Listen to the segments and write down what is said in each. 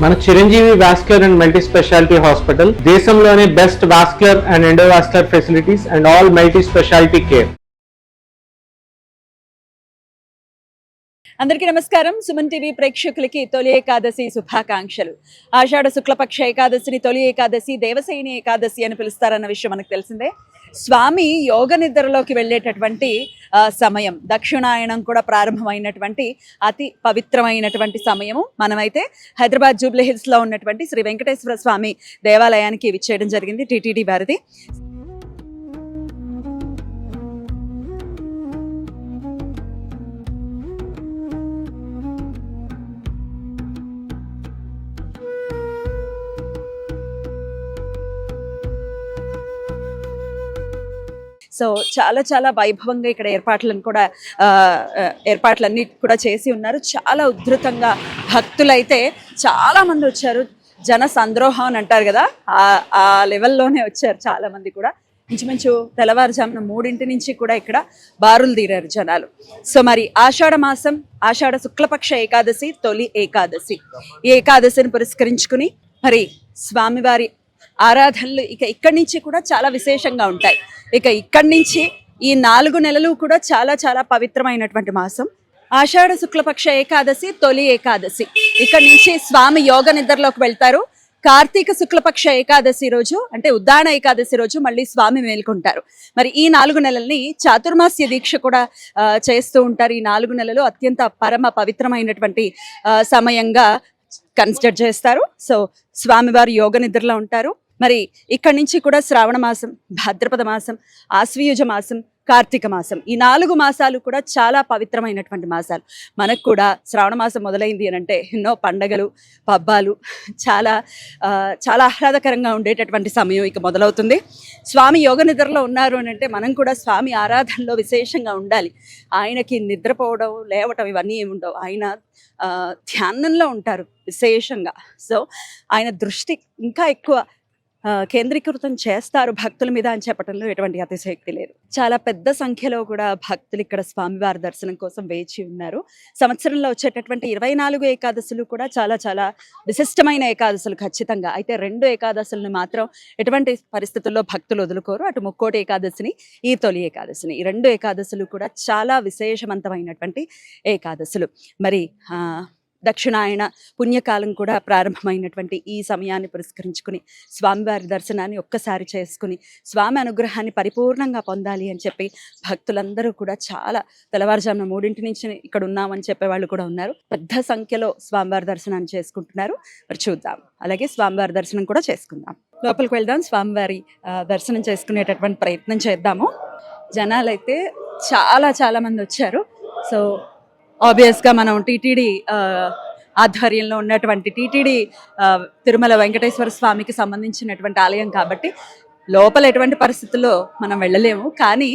మన Chiranjeevi vascular and multi speciality hospital దేశంలోనే best vascular and endovascular facilities and all multi speciality care. అందరికీ నమస్కారం. Suman TV ప్రేక్షకులకి తొలి ఏకాదశి శుభాకాంక్షలు. ఆషాఢ శుక్లపక్ష ఏకాదశిని తొలి ఏకాదశి, దేవసైని ఏకాదశి అని పిలుస్తారన్న విషయం మనకు తెలిసిందే. స్వామి యోగ నిద్రలోకి వెళ్ళేటటువంటి సమయం, దక్షిణాయనం కూడా ప్రారంభమైనటువంటి అతి పవిత్రమైనటువంటి సమయము. మనమైతే హైదరాబాద్ జూబ్లీ హిల్స్ లో ఉన్నటువంటి శ్రీ వెంకటేశ్వర స్వామి దేవాలయానికి విచ్చేయడం జరిగింది, టీటీడీ వారిది. సో చాలా చాలా వైభవంగా ఇక్కడ ఏర్పాట్లన్నీ కూడా చేసి ఉన్నారు. చాలా ఉధృతంగా భక్తులైతే చాలా మంది వచ్చారు. జన సంద్రోహం అని అంటారు కదా, ఆ లెవెల్లోనే వచ్చారు చాలా మంది కూడా. ఇంచుమించు తెల్లవారుజామున 3 నుంచి కూడా ఇక్కడ బారులు తీరారు జనాలు. సో మరి ఆషాఢ శుక్లపక్ష ఏకాదశి, తొలి ఏకాదశి. ఈ ఏకాదశిని పురస్కరించుకుని మరి స్వామివారి ఆరాధనలు ఇక్కడి నుంచి కూడా చాలా విశేషంగా ఉంటాయి. ఇక్కడి నుంచి ఈ 4 నెలలు కూడా చాలా చాలా పవిత్రమైనటువంటి మాసం. ఆషాఢ శుక్లపక్ష ఏకాదశి, తొలి ఏకాదశి. ఇక్కడి నుంచి స్వామి యోగ నిద్రలోకి వెళ్తారు. కార్తీక శుక్లపక్ష ఏకాదశి రోజు, అంటే ఉద్దాన ఏకాదశి రోజు మళ్ళీ స్వామి మేల్కొంటారు. మరి ఈ 4 నెలల్ని చాతుర్మాస్య దీక్ష కూడా చేస్తూ ఉంటారు. ఈ 4 నెలలు అత్యంత పరమ పవిత్రమైనటువంటి సమయంగా కన్సిడర్ చేస్తారు. సో స్వామివారు యోగ నిద్రలో ఉంటారు. మరి ఇక్కడి నుంచి కూడా శ్రావణ మాసం, భాద్రపద మాసం, ఆశ్వయుజ మాసం, కార్తీక మాసం, ఈ 4 మాసాలు కూడా చాలా పవిత్రమైనటువంటి మాసాలు. మనకు కూడా శ్రావణ మాసం మొదలైంది అని అంటే ఎన్నో పండగలు, పబ్బాలు, చాలా చాలా ఆహ్లాదకరంగా ఉండేటటువంటి సమయం ఇక మొదలవుతుంది. స్వామి యోగ నిద్రలో ఉన్నారు అని అంటే మనం కూడా స్వామి ఆరాధనలో విశేషంగా ఉండాలి. ఆయనకి నిద్రపోవడం, లేవటం ఇవన్నీ ఏమి ఉండవు. ఆయన ధ్యానంలో ఉంటారు విశేషంగా. సో ఆయన దృష్టి ఇంకా ఎక్కువ కేంద్రీకృతం చేస్తారు భక్తుల మీద అని చెప్పడంలో ఎటువంటి అతిశయోక్తి లేదు. చాలా పెద్ద సంఖ్యలో కూడా భక్తులు ఇక్కడ స్వామివారి దర్శనం కోసం వేచి ఉన్నారు. సంవత్సరంలో వచ్చేటటువంటి 24 ఏకాదశులు కూడా చాలా చాలా విశిష్టమైన ఏకాదశులు ఖచ్చితంగా. అయితే 2 ఏకాదశులను మాత్రం ఎటువంటి పరిస్థితుల్లో భక్తులు వదులుకోరు. అటు ముక్కోటి ఏకాదశిని, ఈ తొలి ఏకాదశిని, ఈ 2 ఏకాదశులు కూడా చాలా విశేషవంతమైనటువంటి ఏకాదశులు. మరి దక్షిణాయన పుణ్యకాలం కూడా ప్రారంభమైనటువంటి ఈ సమయాన్ని పురస్కరించుకుని స్వామివారి దర్శనాన్ని ఒక్కసారి చేసుకుని స్వామి అనుగ్రహాన్ని పరిపూర్ణంగా పొందాలి అని చెప్పి భక్తులందరూ కూడా చాలా తెల్లవారుజామున 3 నుంచి ఇక్కడ ఉన్నామని చెప్పేవాళ్ళు కూడా ఉన్నారు. పెద్ద సంఖ్యలో స్వామివారి దర్శనాన్ని చేసుకుంటున్నారు. మరి చూద్దాం, అలాగే స్వామివారి దర్శనం కూడా చేసుకుందాం. లోపలికి వెళ్దాం, స్వామివారి దర్శనం చేసుకునేటటువంటి ప్రయత్నం చేద్దాము. జనాలైతే చాలా చాలా మంది వచ్చారు. సో ఆబ్వియస్గా మనం టీటీడీ ఆధ్వర్యంలో ఉన్నటువంటి టీటీడీ తిరుమల వెంకటేశ్వర స్వామికి సంబంధించినటువంటి ఆలయం కాబట్టి లోపల ఎటువంటి పరిస్థితుల్లో మనం వెళ్ళలేము. కానీ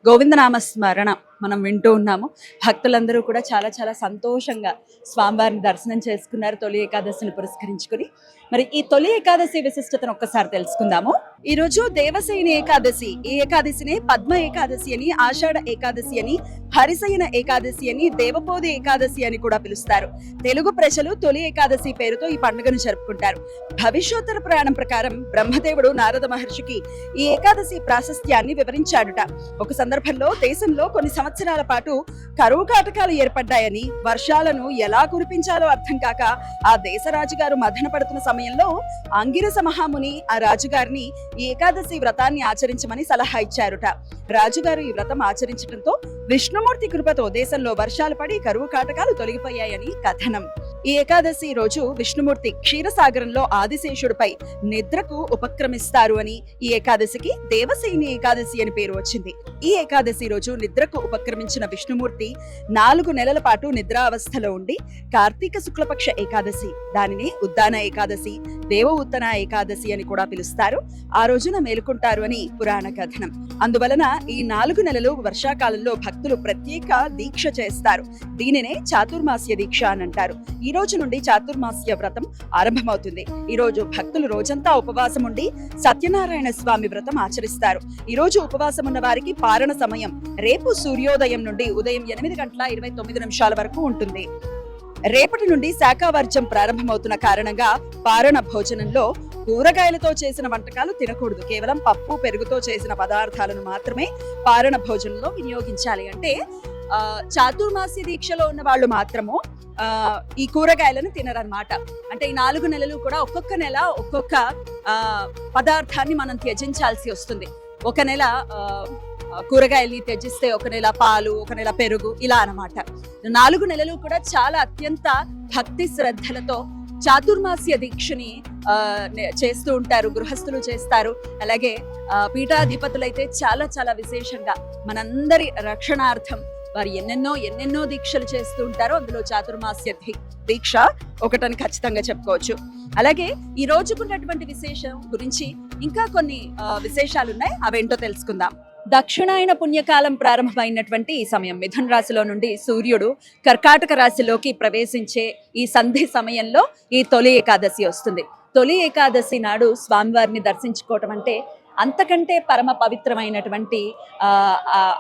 గోవిందనామ స్మరణ మనం వింటూ ఉన్నాము. భక్తులందరూ కూడా చాలా చాలా సంతోషంగా స్వామివారిని దర్శనం చేసుకున్నారు తొలి ఏకాదశిని పురస్కరించుకుని. మరి ఈ తొలి ఏకాదశి విశిష్టతను ఒక్కసారి తెలుసుకుందాము. ఈరోజు దేవసైని ఏకాదశి. ఈ ఏకాదశిని పద్మ ఏకాదశి అని, ఆషాఢ ఏకాదశి అని, హరిశయన ఏకాదశి అని, దేవపోది ఏకాదశి అని కూడా పిలుస్తారు. తెలుగు ప్రజలు తొలి ఏకాదశి పేరుతో ఈ పండుగను జరుపుకుంటారు. భవిష్యోత్తర పురాణం ప్రకారం బ్రహ్మదేవుడు నారద మహర్షికి ఈ ఏకాదశి ప్రాశస్త్యాన్ని వివరించాడుట. ఒక సందర్భంలో దేశంలో కొన్ని సంవత్సరాల పాటు కరువు కాటకాలు ఏర్పడ్డాయని, వర్షాలను ఎలా కురిపించాలో అర్థం కాక ఆ దేశ రాజుగారు మదన పడుతున్న సమయంలో అంగిరస మహాముని ఆ రాజుగారిని ఈ ఏకాదశి వ్రతాన్ని ఆచరించమని సలహా ఇచ్చారుట. రాజుగారు ఈ వ్రతం ఆచరించడంతో విష్ణుమూర్తి కృపతో దేశంలో వర్షాలు పడి కరువు కాటకాలు తొలగిపోయాయని కథనం. ఈ ఏకాదశి రోజు విష్ణుమూర్తి క్షీరసాగరంలో ఆదిశేషుడిపై నిద్రకు ఉపక్రమిస్తారు అని ఈ ఏకాదశికి దేవసేని ఏకాదశి అని పేరు వచ్చింది. ఈ ఏకాదశి రోజు నిద్రకు ఉపక్రమించిన విష్ణుమూర్తి 4 నెలల పాటు నిద్రావస్థలో ఉండి కార్తీక శుక్లపక్ష ఏకాదశి, దానిని ఉద్దాన ఏకాదశి, దేవ ఉత్తన ఏకాదశి అని కూడా పిలుస్తారు. ఆ రోజున మేలుకుంటారు అని పురాణ కథనం. అందువలన ఈ 4 నెలలు వర్షాకాలంలో భక్తులు ప్రత్యేక దీక్ష చేస్తారు. దీనినే చాతుర్మాస్య దీక్ష అని అంటారు. ఈ రోజు నుండి చాతుర్మాస్య వ్రతం ఆరంభమవుతుంది. ఈ రోజు భక్తులు రోజంతా ఉపవాసం ఉండి సత్యనారాయణ స్వామి వ్రతం ఆచరిస్తారు. ఈ రోజు ఉపవాసం ఉన్న వారికి పారణ సమయం రేపు సూర్యోదయం నుండి ఉదయం 8:29 వరకు ఉంటుంది. రేపటి నుండి శాఖావర్జం ప్రారంభమవుతున్న కారణంగా పారణ భోజనంలో కూరగాయలతో చేసిన వంటకాలు తినకూడదు. కేవలం పప్పు పెరుగుతో చేసిన పదార్థాలను మాత్రమే పారణ భోజనంలో వినియోగించాలి. అంటే చాతుర్మాస్య దీక్షలో ఉన్న వాళ్ళు మాత్రము ఈ కూరగాయలను తినరన్నమాట. అంటే ఈ 4 నెలలు కూడా ఒక్కొక్క నెల ఒక్కొక్క పదార్థాన్ని మనం త్యజించాల్సి వస్తుంది. ఒక నెల కూరగాయల్ని త్యజిస్తే ఒక నెల పాలు, ఒక నెల పెరుగు, ఇలా అన్నమాట. 4 నెలలు కూడా చాలా అత్యంత భక్తి శ్రద్ధలతో చాతుర్మాస్య దీక్షని చేస్తూ ఉంటారు, గృహస్థులు చేస్తారు. అలాగే పీఠాధిపతులైతే చాలా చాలా విశేషంగా మనందరి రక్షణార్థం వారు ఎన్నెన్నో దీక్షలు చేస్తూ ఉంటారు. అందులో చాతుర్మాస్య దీక్ష ఒకటని ఖచ్చితంగా చెప్పుకోవచ్చు. అలాగే ఈ రోజుకున్నటువంటి విశేషం గురించి ఇంకా కొన్ని విశేషాలు ఉన్నాయి, అవేంటో తెలుసుకుందాం. దక్షిణాయన పుణ్యకాలం ప్రారంభమైనటువంటి ఈ సమయం, మిథున రాశిలో నుండి సూర్యుడు కర్కాటక రాశిలోకి ప్రవేశించే ఈ సంధి సమయంలో ఈ తొలి ఏకాదశి వస్తుంది. తొలి ఏకాదశి నాడు స్వామివారిని దర్శించుకోవటం అంటే అంతకంటే పరమ పవిత్రమైనటువంటి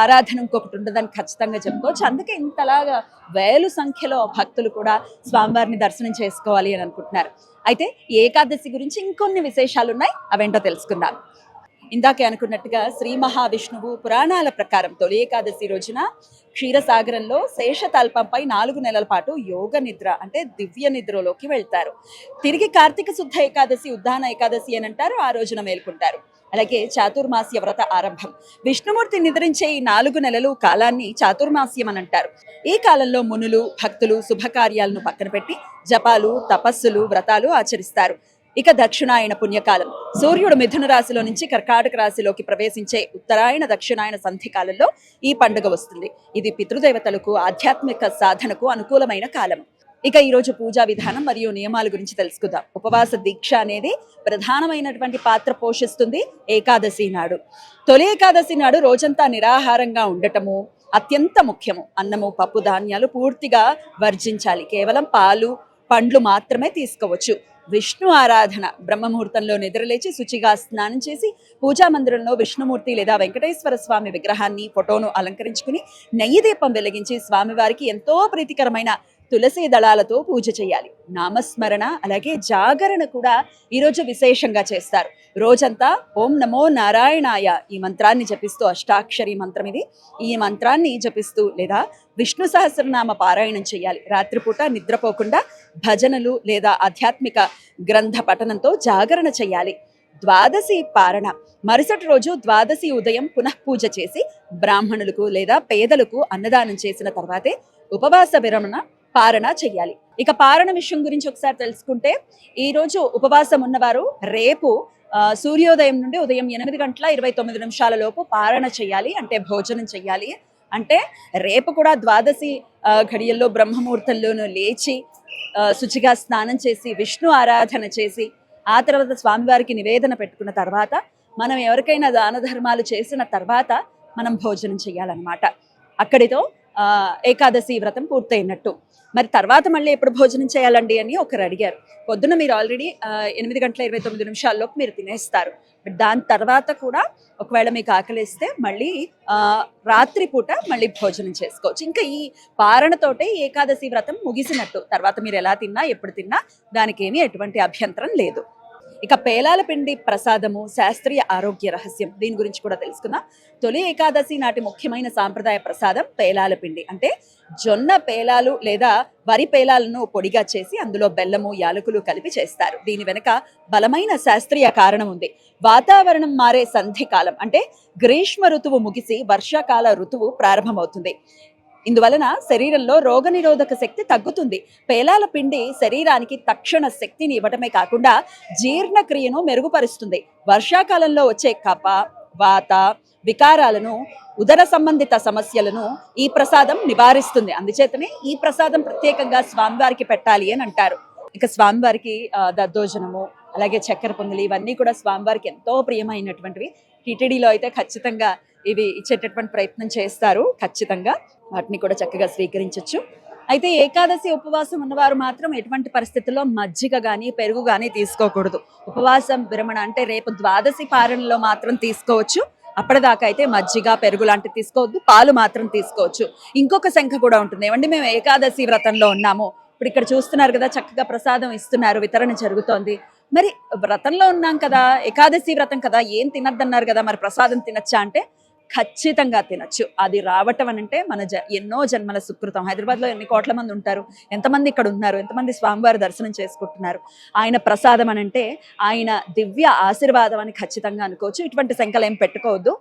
ఆరాధన ఇంకొకటి ఉండదని ఖచ్చితంగా చెప్పుకోవచ్చు. అందుకే ఇంతలాగా వేల సంఖ్యలో భక్తులు కూడా స్వామివారిని దర్శనం చేసుకోవాలి అని అనుకుంటున్నారు. అయితే ఈ ఏకాదశి గురించి ఇంకొన్ని విశేషాలు ఉన్నాయి, అవేంటో తెలుసుకుందాం. ఇందాకే అనుకున్నట్టుగా శ్రీ మహావిష్ణువు పురాణాల ప్రకారం తొలి ఏకాదశి రోజున క్షీరసాగరంలో శేషతల్పంపై 4 నెలల పాటు యోగ నిద్ర అంటే దివ్య నిద్రలోకి వెళ్తారు. తిరిగి కార్తీక శుద్ధ ఏకాదశి ఉద్దాన ఏకాదశి అని అంటారు, ఆ రోజున మేల్కొంటారు. అలాగే చాతుర్మాస్య వ్రత ఆరంభం. విష్ణుమూర్తి నిద్రించే ఈ 4 నెలలు కాలాన్ని చాతుర్మాస్యం అని అంటారు. ఈ కాలంలో మునులు భక్తులు శుభకార్యాలను పక్కన పెట్టి జపాలు, తపస్సులు, వ్రతాలు ఆచరిస్తారు. ఇక దక్షిణాయన పుణ్యకాలం. సూర్యుడు మిథున రాశిలో నుంచి కర్కాటక రాశిలోకి ప్రవేశించే ఉత్తరాయణ దక్షిణాయన సంధి కాలంలో ఈ పండుగ వస్తుంది. ఇది పితృదేవతలకు ఆధ్యాత్మిక సాధనకు అనుకూలమైన కాలం. ఇక ఈరోజు పూజా విధానం మరియు నియమాల గురించి తెలుసుకుందాం. ఉపవాస దీక్ష అనేది ప్రధానమైనటువంటి పాత్ర పోషిస్తుంది ఏకాదశి నాడు. తొలి ఏకాదశి నాడు రోజంతా నిరాహారంగా ఉండటము అత్యంత ముఖ్యము. అన్నము, పప్పు, ధాన్యాలు పూర్తిగా వర్జించాలి. కేవలం పాలు, పండ్లు మాత్రమే తీసుకోవచ్చు. విష్ణు ఆరాధన. బ్రహ్మముహూర్తంలో నిద్రలేచి శుచిగా స్నానం చేసి పూజా మందిరంలో విష్ణుమూర్తి లేదా వెంకటేశ్వర స్వామి విగ్రహాన్ని, ఫోటోను అలంకరించుకుని నెయ్యి దీపం వెలిగించి స్వామివారికి ఎంతో ప్రీతికరమైన తులసి దళాలతో పూజ చేయాలి. నామస్మరణ అలాగే జాగరణ కూడా ఈరోజు విశేషంగా చేస్తారు. రోజంతా ఓం నమో నారాయణాయ ఈ మంత్రాన్ని జపిస్తూ, అష్టాక్షరి మంత్రం ఇది, ఈ మంత్రాన్ని జపిస్తూ లేదా విష్ణు సహస్రనామ పారాయణం చేయాలి. రాత్రిపూట నిద్రపోకుండా భజనలు లేదా ఆధ్యాత్మిక గ్రంథ పఠనంతో జాగరణ చేయాలి. ద్వాదశి పారణ. మరుసటి రోజు ద్వాదశి ఉదయం పునఃపూజ చేసి బ్రాహ్మణులకు లేదా పేదలకు అన్నదానం చేసిన తర్వాతే ఉపవాస విరమణ పారణ చెయ్యాలి. ఇక పారణ విషయం గురించి ఒకసారి తెలుసుకుంటే, ఈ రోజు ఉపవాసం ఉన్నవారు రేపు సూర్యోదయం నుండి ఉదయం 8:29 లోపు పారణ చెయ్యాలి, అంటే భోజనం చెయ్యాలి. అంటే రేపు కూడా ద్వాదశి ఘడియల్లో బ్రహ్మముహూర్తంలోనూ లేచి శుచిగా స్నానం చేసి విష్ణు ఆరాధన చేసి ఆ తర్వాత స్వామివారికి నివేదన పెట్టుకున్న తర్వాత మనం ఎవరికైనా దాన ధర్మాలు చేసిన తర్వాత మనం భోజనం చేయాలన్నమాట. అక్కడితో ఏకాదశి వ్రతం పూర్తయినట్టు. మరి తర్వాత మళ్ళీ ఎప్పుడు భోజనం చేయాలండి అని ఒకరు అడిగారు. పొద్దున మీరు ఆల్రెడీ 8:29 మీరు తినేస్తారు. బట్ దాని తర్వాత కూడా ఒకవేళ మీకు ఆకలిస్తే మళ్ళీ రాత్రిపూట మళ్ళీ భోజనం చేసుకోవచ్చు. ఇంకా ఈ పారణతోటే ఏకాదశి వ్రతం ముగిసినట్టు. తర్వాత మీరు ఎలా తిన్నా ఎప్పుడు తిన్నా దానికి ఏమీ ఎటువంటి అభ్యంతరం లేదు. ఇక పేలాల పిండి ప్రసాదము శాస్త్రీయ ఆరోగ్య రహస్యం, దీని గురించి కూడా తెలుసుకుందాం. తొలి ఏకాదశి నాటి ముఖ్యమైన సాంప్రదాయ ప్రసాదం పేలాల పిండి. అంటే జొన్న పేలాలు లేదా వరి పేలాలను పొడిగా చేసి అందులో బెల్లము, యాలకులు కలిపి చేస్తారు. దీని వెనుక బలమైన శాస్త్రీయ కారణం ఉంది. వాతావరణం మారే సంధి కాలం, అంటే గ్రీష్మ ఋతువు ముగిసి వర్షాకాల ఋతువు ప్రారంభమవుతుంది. ఇందువలన శరీరంలో రోగనిరోధక శక్తి తగ్గుతుంది. పేలాల పిండి శరీరానికి తక్షణ శక్తిని ఇవ్వటమే కాకుండా జీర్ణక్రియను మెరుగుపరుస్తుంది. వర్షాకాలంలో వచ్చే కఫ, వాత వికారాలను, ఉదర సంబంధిత సమస్యలను ఈ ప్రసాదం నివారిస్తుంది. అందుచేతనే ఈ ప్రసాదం ప్రత్యేకంగా స్వామివారికి పెట్టాలి అని అంటారు. ఇక స్వామివారికి దద్దోజనము అలాగే చక్కెర పొంగలి ఇవన్నీ కూడా స్వామివారికి ఎంతో ప్రియమైనటువంటివి. టిటిడిలో అయితే ఖచ్చితంగా ఇవి ఇచ్చేటటువంటి ప్రయత్నం చేస్తారు. ఖచ్చితంగా వాటిని కూడా చక్కగా స్వీకరించవచ్చు. అయితే ఏకాదశి ఉపవాసం ఉన్నవారు మాత్రం ఎటువంటి పరిస్థితుల్లో మజ్జిగ కానీ పెరుగు కానీ తీసుకోకూడదు. ఉపవాసం విరమణ అంటే రేపు ద్వాదశి పారణలో మాత్రం తీసుకోవచ్చు. అప్పటిదాకా అయితే మజ్జిగ పెరుగు లాంటివి తీసుకోవద్దు, పాలు మాత్రం తీసుకోవచ్చు. ఇంకొక సంఖ్య కూడా ఉంటుంది, ఏమండి మేము ఏకాదశి వ్రతంలో ఉన్నాము, ఇప్పుడు ఇక్కడ చూస్తున్నారు కదా, చక్కగా ప్రసాదం ఇస్తున్నారు, వితరణ జరుగుతోంది. మరి వ్రతంలో ఉన్నాం కదా, ఏకాదశి వ్రతం కదా, ఏం తినద్దన్నారు కదా, మరి ప్రసాదం తినచ్చా అంటే ఖచ్చితంగా తినచ్చు. అది రావటం అనంటే మన ఎన్నో జన్మల సుకృతం. హైదరాబాద్లో ఎన్ని కోట్ల మంది ఉంటారు, ఎంతమంది ఇక్కడ ఉన్నారు, ఎంతమంది స్వామివారి దర్శనం చేసుకుంటున్నారు. ఆయన ప్రసాదం అనంటే ఆయన దివ్య ఆశీర్వాదం అని ఖచ్చితంగా అనుకోవచ్చు. ఇటువంటి శంకలు ఏం పెట్టుకోవద్దు.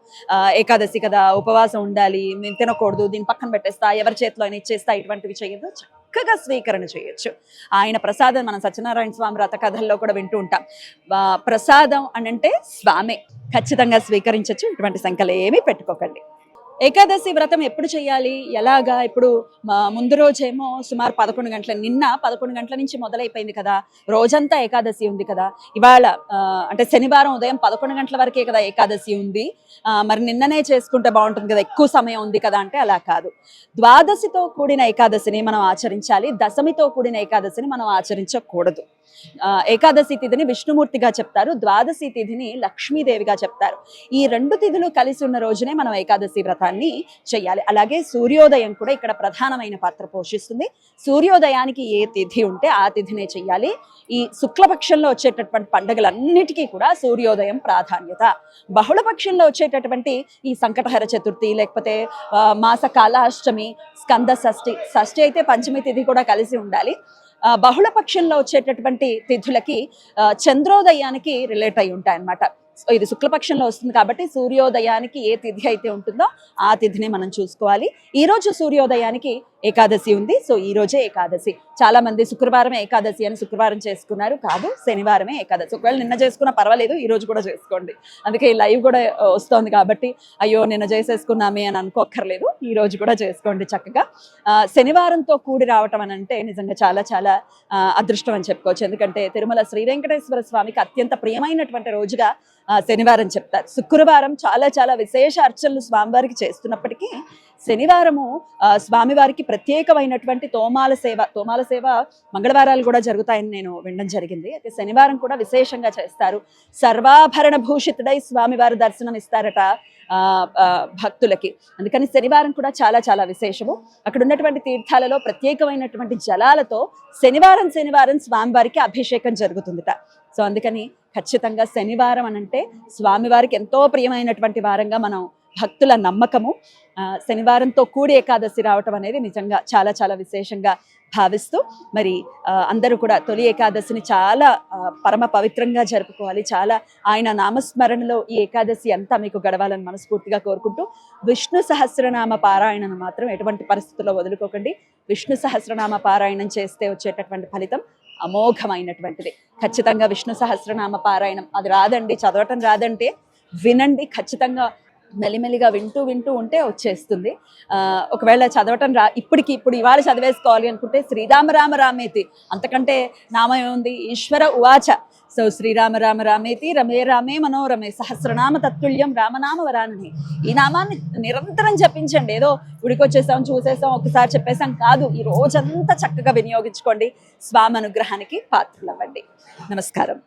ఏకాదశి కదా, ఉపవాసం ఉండాలి, మేము తినకూడదు, దీని పక్కన పెట్టేస్తా, ఎవరి చేతిలో అయినా ఇచ్చేస్తా, ఇటువంటివి చేయొద్దు. చక్కగా స్వీకరణ చేయొచ్చు. ఆయన ప్రసాదం మనం సత్యనారాయణ స్వామి వ్రత కథల్లో కూడా వింటూ ఉంటాం. ప్రసాదం అనంటే స్వామే, ఖచ్చితంగా స్వీకరించవచ్చు. ఇటువంటి సంకలు ఏమీ పెట్టుకోకండి. ఏకాదశి వ్రతం ఎప్పుడు చేయాలి, ఎలాగా? ఇప్పుడు ముందు రోజేమో సుమారు 11 గంటల, నిన్న 11 గంటల నుంచి మొదలైపోయింది కదా, రోజంతా ఏకాదశి ఉంది కదా. ఇవాళ అంటే శనివారం ఉదయం 11 గంటల వరకే కదా ఏకాదశి ఉంది, మరి నిన్ననే చేసుకుంటే బాగుంటుంది కదా, ఎక్కువ సమయం ఉంది కదా అంటే అలా కాదు. ద్వాదశితో కూడిన ఏకాదశిని మనం ఆచరించాలి, దశమితో కూడిన ఏకాదశిని మనం ఆచరించకూడదు. ఏకాదశి తిథిని విష్ణుమూర్తిగా చెప్తారు, ద్వాదశి తిథిని లక్ష్మీదేవిగా చెప్తారు. ఈ 2 తిథులు కలిసి ఉన్న రోజునే మనం ఏకాదశి వ్రతాన్ని చెయ్యాలి. అలాగే సూర్యోదయం కూడా ఇక్కడ ప్రధానమైన పాత్ర పోషిస్తుంది. సూర్యోదయానికి ఏ తిథి ఉంటే ఆ తిథినే చెయ్యాలి. ఈ శుక్లపక్షంలో వచ్చేటటువంటి పండుగలన్నిటికీ కూడా సూర్యోదయం ప్రాధాన్యత. బహుళపక్షంలో వచ్చేటటువంటి ఈ సంకటహర చతుర్థి, లేకపోతే మాసకాల అష్టమి, స్కంద షష్ఠి, షష్ఠి అయితే పంచమి తిథి కూడా కలిసి ఉండాలి. బహుళ పక్షంలో వచ్చేటటువంటి తిథులకి చంద్రోదయానికి రిలేట్ అయి ఉంటాయి అన్నమాట. ఇది శుక్లపక్షంలో వస్తుంది కాబట్టి సూర్యోదయానికి ఏ తిథి అయితే ఉంటుందో ఆ తిథిని మనం చూసుకోవాలి. ఈ రోజు సూర్యోదయానికి ఏకాదశి ఉంది, సో ఈ రోజే ఏకాదశి. చాలా మంది శుక్రవారమే ఏకాదశి అని శుక్రవారం చేసుకున్నారు, కాదు, శనివారమే ఏకాదశి. ఒకవేళ నిన్న చేసుకున్నా పర్వాలేదు, ఈ రోజు కూడా చేసుకోండి. అందుకే ఈ లైవ్ కూడా వస్తోంది కాబట్టి అయ్యో నిన్న చేసేసుకున్నామే అని అనుకోక్కర్లేదు, ఈ రోజు కూడా చేసుకోండి చక్కగా. శనివారంతో కూడి రావటం అని అంటే నిజంగా చాలా చాలా అదృష్టం అని చెప్పుకోవచ్చు. ఎందుకంటే తిరుమల శ్రీ వెంకటేశ్వర స్వామికి అత్యంత ప్రియమైనటువంటి రోజుగా శనివారం చెప్తారు. శుక్రవారం చాలా చాలా విశేష అర్చనలు స్వామివారికి చేస్తున్నప్పటికీ శనివారము స్వామివారికి ప్రత్యేకమైనటువంటి తోమాల సేవ మంగళవారాలు కూడా జరుగుతాయని నేను వినడం జరిగింది. అయితే శనివారం కూడా విశేషంగా చేస్తారు. సర్వాభరణ భూషితుడై స్వామివారి దర్శనం ఇస్తారట భక్తులకి. అందుకని శనివారం కూడా చాలా చాలా విశేషము. అక్కడ ఉన్నటువంటి తీర్థాలలో ప్రత్యేకమైనటువంటి జలాలతో శనివారం స్వామివారికి అభిషేకం జరుగుతుందిట. సో అందుకని ఖచ్చితంగా శనివారం అనంటే స్వామివారికి ఎంతో ప్రియమైనటువంటి వారంగా మనం భక్తుల నమ్మకము. శనివారంతో కూడి ఏకాదశి రావటం అనేది నిజంగా చాలా చాలా విశేషంగా భావిస్తూ మరి అందరూ కూడా తొలి ఏకాదశిని చాలా పరమ పవిత్రంగా జరుపుకోవాలి. చాలా ఆయన నామస్మరణలో ఈ ఏకాదశి అంతా మీకు గడవాలని మనస్ఫూర్తిగా కోరుకుంటూ, విష్ణు సహస్రనామ పారాయణను మాత్రం ఎటువంటి పరిస్థితుల్లో వదులుకోకండి. విష్ణు సహస్రనామ పారాయణం చేస్తే వచ్చేటటువంటి ఫలితం అమోఘమైనటువంటిది. ఖచ్చితంగా విష్ణు సహస్రనామ పారాయణం అది రాదండి, చదవటం రాదంటే వినండి. ఖచ్చితంగా మెల్లిమెల్లిగా వింటూ ఉంటే వచ్చేస్తుంది. ఒకవేళ చదవటం ఇప్పుడు ఇవాళ చదివేసుకోవాలి అనుకుంటే శ్రీరామ రామ రామేతి, అంతకంటే నామం ఏముంది, ఈశ్వర ఉవాచ. సో శ్రీరామ రామ రామేతి రమే రామే మనోరమే సహస్రనామ తత్తుల్యం రామనామ వరానని. ఈ నామాన్ని నిరంతరం జపించండి. ఏదో గుడికి వచ్చేసాం, చూసేసాం, ఒకసారి చెప్పేసాం కాదు, ఈ రోజంతా చక్కగా వినియోగించుకోండి. స్వామి అనుగ్రహానికి పాత్రలవ్వండి. నమస్కారం.